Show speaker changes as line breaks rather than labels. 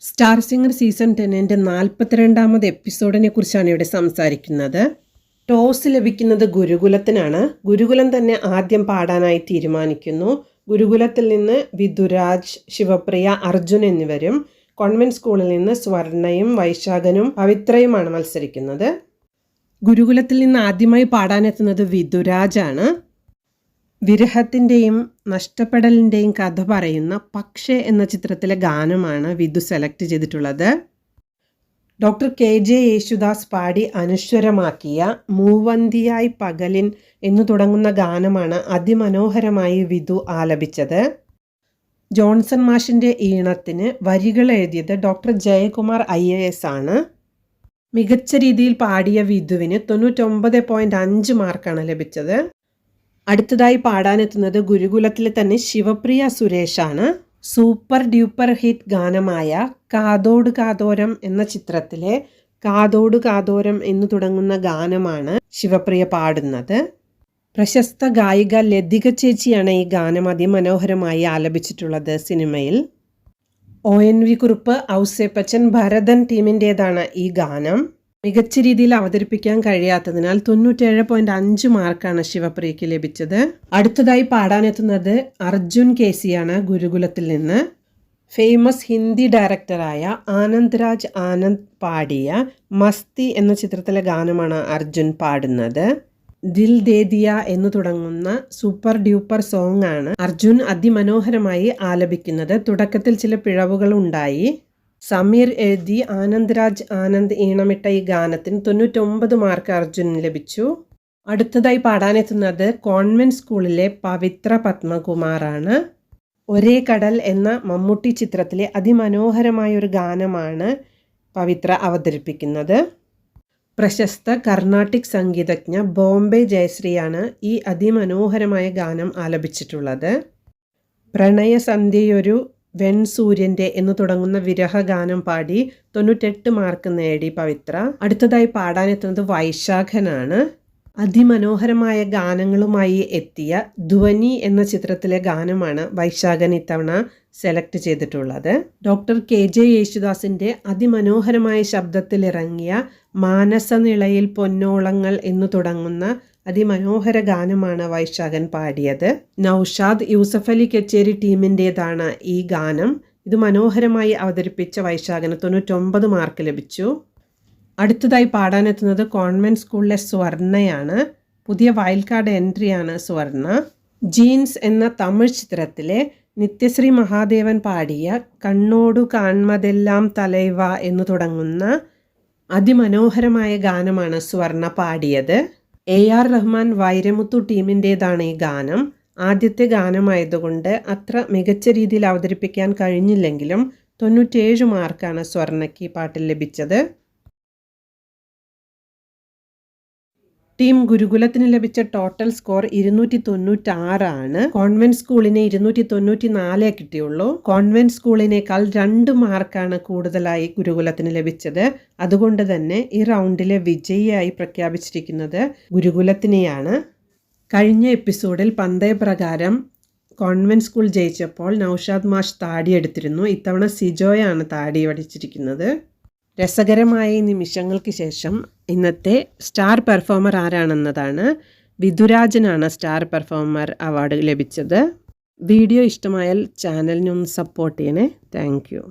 Star singer season 10ൻ്റെ 42ാമത് എപ്പിസോഡിനെ കുറിച്ചാണ് ഇവിടെ സംസാരിക്കുന്നത്. ടോസ് ലഭിക്കുന്നത് ഗുരുകുലത്തിനാണ്. ഗുരുകുലം തന്നെ ആദ്യം പാടാനായി തീരുമാനിക്കുന്നു. ഗുരുകുലത്തിൽ നിന്ന് വിദുരാജ്, ശിവപ്രിയ, അർജുൻ എന്നിവരും, കോൺവെന്റ് സ്കൂളിൽ നിന്ന് സ്വർണയും വൈശാഖനും പവിത്രയുമാണ് മത്സരിക്കുന്നത്. ഗുരുകുലത്തിൽ നിന്ന് ആദ്യമായി പാടാനെത്തുന്നത് വിദുരാജാണ്. വിരഹത്തിൻ്റെയും നഷ്ടപ്പെടലിൻ്റെയും കഥ പറയുന്ന പക്ഷേ എന്ന ചിത്രത്തിലെ ഗാനമാണ് വിദു സെലക്ട് ചെയ്തിട്ടുള്ളത്. ഡോക്ടർ KJ യേശുദാസ് പാടി അനശ്വരമാക്കിയ മൂവന്തിയായി പകലിൻ എന്നു തുടങ്ങുന്ന ഗാനമാണ് അതിമനോഹരമായി വിദു ആലപിച്ചത്. ജോൺസൺ മാഷിൻ്റെ ഈണത്തിന് വരികൾ എഴുതിയത് ഡോക്ടർ ജയകുമാർ IAS ആണ്. മികച്ച രീതിയിൽ പാടിയ വിദുവിന് 99.5 മാർക്കാണ് ലഭിച്ചത്. അടുത്തതായി പാടാനെത്തുന്നത് ഗുരുകുലത്തിലെ തന്നെ ശിവപ്രിയ സുരേഷാണ്. സൂപ്പർ ഡ്യൂപ്പർ ഹിറ്റ് ഗാനമായ കാതോട് കാതോരം എന്ന ചിത്രത്തിലെ കാതോട് കാതോരം എന്നു തുടങ്ങുന്ന ഗാനമാണ് ശിവപ്രിയ പാടുന്നത്. പ്രശസ്ത ഗായിക ലതിക ചേച്ചിയാണ് ഈ ഗാനം അതിമനോഹരമായി ആലപിച്ചിട്ടുള്ളത് സിനിമയിൽ. ONV കുറുപ്പ്, ഔസേപ്പച്ചൻ, ഭരതൻ ടീമിൻ്റേതാണ് ഈ ഗാനം. മികച്ച രീതിയിൽ അവതരിപ്പിക്കാൻ കഴിയാത്തതിനാൽ 97.5 മാർക്കാണ് ശിവപ്രിയയ്ക്ക് ലഭിച്ചത്. അടുത്തതായി പാടാനെത്തുന്നത് അർജുൻ KC ആണ് ഗുരുകുലത്തിൽ നിന്ന്. ഫേമസ് ഹിന്ദി ഡയറക്ടറായ ആനന്ദ് രാജ് ആനന്ദ് പാടിയ മസ്തി എന്ന ചിത്രത്തിലെ ഗാനമാണ് അർജുൻ പാടുന്നത്. ദിൽ ദേ ദിയ എന്ന് തുടങ്ങുന്ന സൂപ്പർ ഡ്യൂപ്പർ സോങ് ആണ് അർജുൻ അതിമനോഹരമായി ആലപിക്കുന്നത്. തുടക്കത്തിൽ ചില പിഴവുകൾ ഉണ്ടായി. സമീർ എഴുതി ആനന്ദ് രാജ് ആനന്ദ് ഈണമിട്ട ഈ ഗാനത്തിന് 99 മാർക്ക് അർജുന് ലഭിച്ചു. അടുത്തതായി പാടാനെത്തുന്നത് കോൺവെന്റ് സ്കൂളിലെ പവിത്ര പത്മകുമാറാണ്. ഒരേ കടൽ എന്ന മമ്മൂട്ടി ചിത്രത്തിലെ അതിമനോഹരമായൊരു ഗാനമാണ് പവിത്ര അവതരിപ്പിക്കുന്നത്. പ്രശസ്ത കർണാട്ടിക് സംഗീതജ്ഞ ബോംബെ ജയശ്രീയാണ് ഈ അതിമനോഹരമായ ഗാനം ആലപിച്ചിട്ടുള്ളത്. പ്രണയസന്ധ്യയൊരു വെൺ സൂര്യൻ്റെ എന്ന് തുടങ്ങുന്ന വിരഹഗാനം പാടി 98 മാർക്ക് നേടി പവിത്ര. അടുത്തതായി പാടാനെത്തുന്നത് വൈശാഖനാണ്. അതിമനോഹരമായ ഗാനങ്ങളുമായി എത്തിയ ധ്വനി എന്ന ചിത്രത്തിലെ ഗാനമാണ് വൈശാഖൻ ഇത്തവണ സെലക്ട് ചെയ്തിട്ടുള്ളത്. ഡോക്ടർ KJ യേശുദാസിൻ്റെ അതിമനോഹരമായ ശബ്ദത്തിലിറങ്ങിയ മാനസനിളയിൽ പൊന്നോളങ്ങൾ എന്ന് തുടങ്ങുന്ന അതിമനോഹര ഗാനമാണ് വൈശാഖൻ പാടിയത്. നൗഷാദ്, യൂസഫലി കച്ചേരി ടീമിൻ്റേതാണ് ഈ ഗാനം. ഇത് മനോഹരമായി അവതരിപ്പിച്ച വൈശാഖന് 99 മാർക്ക് ലഭിച്ചു. അടുത്തതായി പാടാനെത്തുന്നത് കോൺവെന്റ് സ്കൂളിലെ സ്വർണയാണ്. പുതിയ വൈൽഡ് കാർഡ് എൻട്രിയാണ് സ്വർണ. ജീൻസ് എന്ന തമിഴ് ചിത്രത്തിലെ നിത്യശ്രീ മഹാദേവൻ പാടിയ കണ്ണോടു കാൺമതെല്ലാം തലൈവ എന്ന് തുടങ്ങുന്ന അതിമനോഹരമായ ഗാനമാണ് സ്വർണ പാടിയത്. AR റഹ്മാൻ, വൈരമുത്തു ടീമിൻ്റേതാണ് ഈ ഗാനം. ആദ്യത്തെ ഗാനമായതുകൊണ്ട് അത്ര മികച്ച രീതിയിൽ അവതരിപ്പിക്കാൻ കഴിഞ്ഞില്ലെങ്കിലും 97 മാർക്കാണ് സ്വർണയ്ക്ക് ഈ പാട്ടിൽ ലഭിച്ചത്. ടീം ഗുരുകുലത്തിന് ലഭിച്ച ടോട്ടൽ സ്കോർ 296 ആണ്. കോൺവെന്റ് സ്കൂളിന് 294 കിട്ടിയുള്ളൂ. കോൺവെന്റ് സ്കൂളിനേക്കാൾ 2 മാർക്കാണ് കൂടുതലായി ഗുരുകുലത്തിന് ലഭിച്ചത്. അതുകൊണ്ട് തന്നെ ഈ റൗണ്ടിലെ വിജയിയായി പ്രഖ്യാപിച്ചിരിക്കുന്നത് ഗുരുകുലത്തിനെയാണ്. കഴിഞ്ഞ എപ്പിസോഡിൽ പന്തയപ്രകാരം കോൺവെന്റ് സ്കൂൾ ജയിച്ചപ്പോൾ നൗഷാദ് മാഷ് താടിയെടുത്തിരുന്നു. ഇത്തവണ സിജോയാണ് താടി വടിച്ചിരിക്കുന്നത്. രസകരമായ ഈ നിമിഷങ്ങൾക്ക് ശേഷം ഇന്നത്തെ സ്റ്റാർ പെർഫോമർ ആരാണെന്നതാണ്. വിദുരാജനാണ് സ്റ്റാർ പെർഫോമർ അവാർഡ് ലഭിച്ചത്. വീഡിയോ ഇഷ്ടമായാൽ ചാനലിനൊന്ന് സപ്പോർട്ട് ചെയ്യണേ. Thank U.